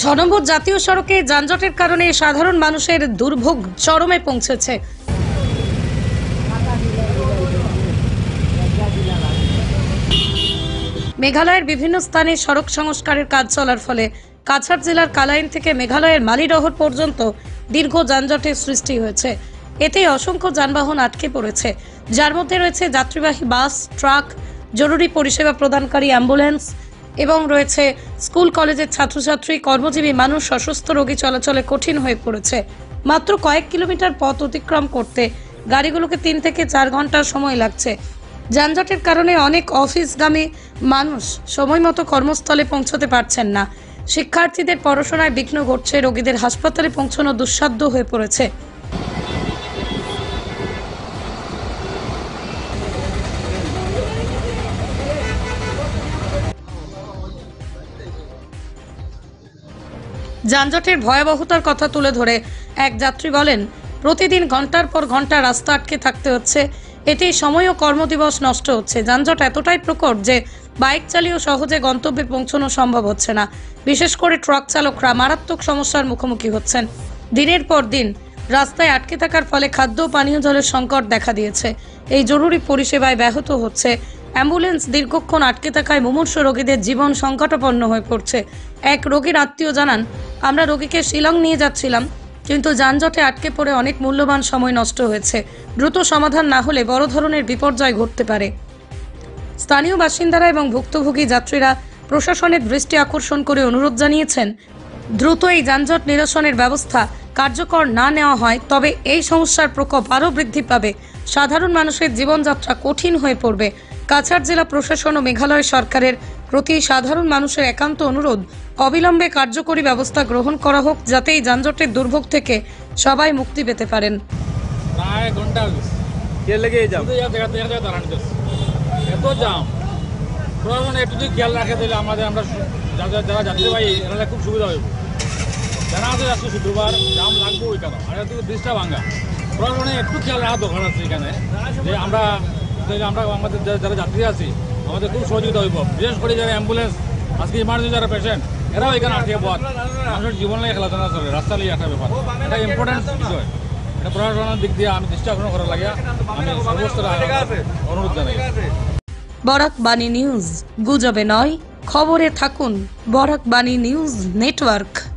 6 নম্বর জাতীয় সড়কে যানজটের কারণে সাধারণ মানুষের দুর্ভোগ চরমে পৌঁছেছে। মেঘালয়ের বিভিন্ন স্থানে সড়ক সংস্কারের কাজ চলার ফলে কাছাড় জেলার কালাইন থেকে মেঘালয়ের মালিডহর পর্যন্ত দীর্ঘ যানজটের সৃষ্টি হয়েছে। এতে অসংখ্য যানবাহন আটকে পড়েছে, যার মধ্যে রয়েছে যাত্রীবাহী বাস, ট্রাক, জরুরি পরিষেবা প্রদানকারী অ্যাম্বুলেন্স এবং রয়েছে স্কুল কলেজের ছাত্রছাত্রী, কর্মজীবী মানুষ, অসুস্থ রোগী চলাচলে কঠিন হয়ে পড়েছে। মাত্র কয়েক কিলোমিটার পথ অতিক্রম করতে গাড়িগুলোকে 3 থেকে 4 ঘন্টা সময় লাগছে। যানজটের কারণে অনেক অফিসগামী মানুষ সময়মতো কর্মস্থলে পৌঁছতে পারছেন না। শিক্ষার্থীদের পড়াশোনায় বিঘ্ন ঘটছে, রোগীদের হাসপাতালে পৌঁছানো দুঃসাধ্য হয়ে পড়েছে। যানজটের ভয়াবহতার কথা তুলে ধরে এক যাত্রী বলেন, প্রতিদিন ঘন্টার পর ঘন্টা রাস্তা আটকে থাকতে হচ্ছে। এতে সময় ও কর্মদিবস নষ্ট হচ্ছে। যানজট এতটাই প্রকট যে বাইক চালিয়েও সহজে গন্তব্যে পৌঁছানো সম্ভব হচ্ছে না। বিশেষ করে ট্রাক চালকরা মারাত্মক সমস্যার মুখোমুখি হচ্ছেন। দিনের পর দিন রাস্তায় আটকে থাকার ফলে খাদ্য ও পানীয় জলের সংকট দেখা দিয়েছে। এই জরুরি পরিষেবায় ব্যাহত হচ্ছে। অ্যাম্বুলেন্স দীর্ঘক্ষণ আটকে থাকায় মুমূর্ষু রোগীদের জীবন সংকটাপন্ন হয়ে পড়ছে। এক রোগীর আত্মীয় জানান, আমরা রোগীকে শিলং নিয়ে যাচ্ছিলাম, কিন্তু যানজটে আটকে পড়ে অনেক মূল্যবান সময় নষ্ট হয়েছে। দ্রুত সমাধান না হলে বড় ধরনের বিপর্যয় ঘটতে পারে। স্থানীয় বাসিন্দারা এবং ভুক্তভোগী যাত্রীরা প্রশাসনের দৃষ্টি আকর্ষণ করে অনুরোধ জানিয়েছেন, দ্রুত এই যানজট নিরসনের ব্যবস্থা কার্যকর না নেওয়া হয় তবে এই সমস্যার প্রকোপ আরও বৃদ্ধি পাবে। সাধারণ মানুষের জীবনযাত্রা কঠিন হয়ে পড়বে। কাছাড় জেলা প্রশাসন ও মেঘালয় সরকারের প্রতি সাধারণ মানুষের একান্ত অনুরোধ, অবিলম্বে কার্যকরী ব্যবস্থা গ্রহণ করা হোক, যাতে এই যানজটের দুর্ভোগ থেকে সবাই মুক্তি পেতে পারেন। প্রায় ঘন্টা এত জাম, প্রশাসন একটু যদি খেয়াল রাখে তাহলে আমরা যারা যাত্রীবাহী এরা খুব সুবিধা হইব। জানা আছে আজকে শুক্রবার জাম লাগবে ওই কারণ, আর এদিকে ব্রিজটা ভাঙ্গা। প্রশাসনে একটু খেয়াল রাখা দরকার আছে এখানে, যে আমরা আমাদের যারা যাত্রী আছি আমাদের খুব সহযোগিতা হইব। বিশেষ করে যারা অ্যাম্বুলেন্স, আজকে ইমার্জেন্সি যারা পেশেন্ট, এরাও এখানে আটকে পথ মানুষের জীবন নিয়ে খেলাধুলা চলে, রাস্তা নিয়ে একটা ব্যাপার, এটা ইম্পর্টেন্ট বিষয়। এটা প্রশাসনের দিক দিয়ে আমি দৃষ্টি আকর্ষণ করার লাগে আমি সর্বোচ্চ অনুরোধ জানাই। বরাক বাণী নিউজ, গুজবে নয়, খবরে থাকুন। বরাক বাণী নিউজ নেটওয়ার্ক।